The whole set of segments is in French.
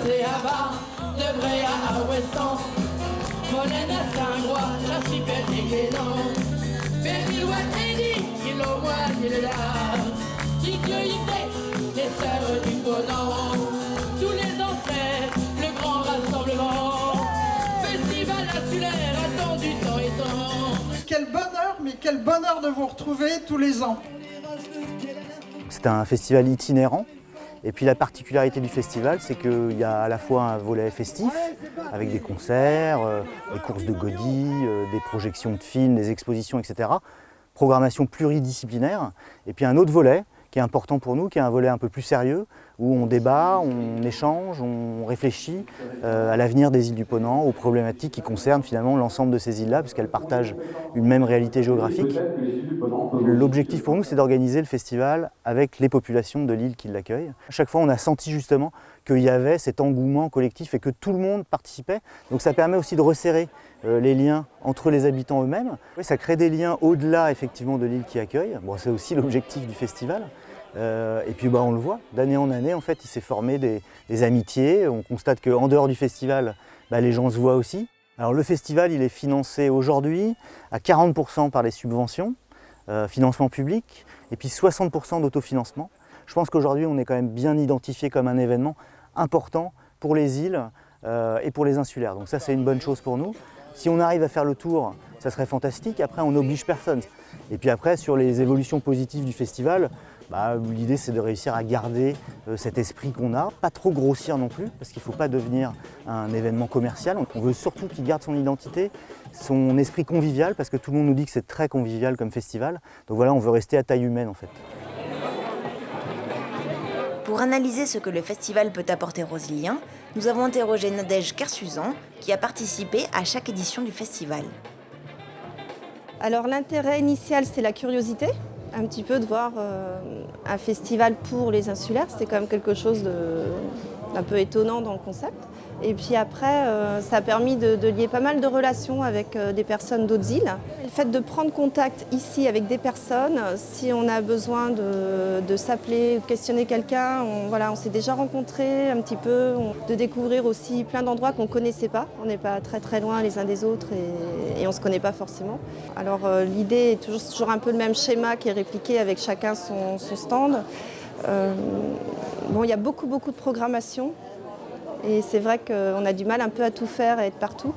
c'est à bas, de vrai à Ouessant. Molène à Saint-Groix, la chipette et Guénon. Périlouette et dit qu'il au moins il est là. Qui cueillait les sœurs du Ponant. Tous les ancêtres, le grand rassemblement. Festival insulaire, attendu temps et temps. Quel bonheur, mais quel bonheur de vous retrouver tous les ans. C'est un festival itinérant. Et puis la particularité du festival, c'est qu'il y a à la fois un volet festif, avec des concerts, des courses de godilles, des projections de films, des expositions, etc. Programmation pluridisciplinaire. Et puis un autre volet qui est important pour nous, qui est un volet un peu plus sérieux, où on débat, on échange, on réfléchit à l'avenir des îles du Ponant, aux problématiques qui concernent finalement l'ensemble de ces îles-là, puisqu'elles partagent une même réalité géographique. L'objectif pour nous, c'est d'organiser le festival avec les populations de l'île qui l'accueillent. À chaque fois, on a senti justement qu'il y avait cet engouement collectif et que tout le monde participait. Donc ça permet aussi de resserrer les liens entre les habitants eux-mêmes. Ça crée des liens au-delà effectivement de l'île qui accueille. Bon, c'est aussi l'objectif du festival. Et puis on le voit, d'année en année, en fait, il s'est formé des amitiés. On constate qu'en dehors du festival, les gens se voient aussi. Alors le festival, il est financé aujourd'hui à 40% par les subventions, financement public, et puis 60% d'autofinancement. Je pense qu'aujourd'hui, on est quand même bien identifié comme un événement important pour les îles et pour les insulaires. Donc ça, c'est une bonne chose pour nous. Si on arrive à faire le tour, ça serait fantastique. Après, on n'oblige personne. Et puis après, sur les évolutions positives du festival, l'idée, c'est de réussir à garder cet esprit qu'on a, pas trop grossir non plus, parce qu'il ne faut pas devenir un événement commercial. On veut surtout qu'il garde son identité, son esprit convivial, parce que tout le monde nous dit que c'est très convivial comme festival. Donc voilà, on veut rester à taille humaine en fait. Pour analyser ce que le festival peut apporter aux Iliens, nous avons interrogé Nadège Kersuzan, qui a participé à chaque édition du festival. Alors l'intérêt initial, c'est la curiosité, un petit peu de voir un festival pour les insulaires. C'était quand même quelque chose d'un peu étonnant dans le concept. Et puis après, ça a permis de lier pas mal de relations avec des personnes d'autres îles. Le fait de prendre contact ici avec des personnes, si on a besoin de s'appeler ou de questionner quelqu'un, on s'est déjà rencontrés un petit peu, de découvrir aussi plein d'endroits qu'on ne connaissait pas. On n'est pas très très loin les uns des autres et on ne se connaît pas forcément. Alors l'idée est toujours un peu le même schéma qui est répliqué avec chacun son stand. Il y a beaucoup de programmation. Et c'est vrai qu'on a du mal un peu à tout faire et être partout.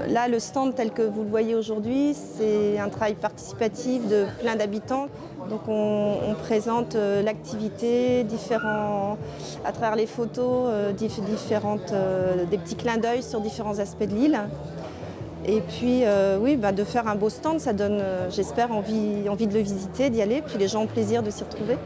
Là, le stand tel que vous le voyez aujourd'hui, c'est un travail participatif de plein d'habitants. Donc on présente l'activité, à travers les photos, des petits clins d'œil sur différents aspects de l'île. Et puis de faire un beau stand, ça donne, j'espère, envie de le visiter, d'y aller. Puis les gens ont plaisir de s'y retrouver.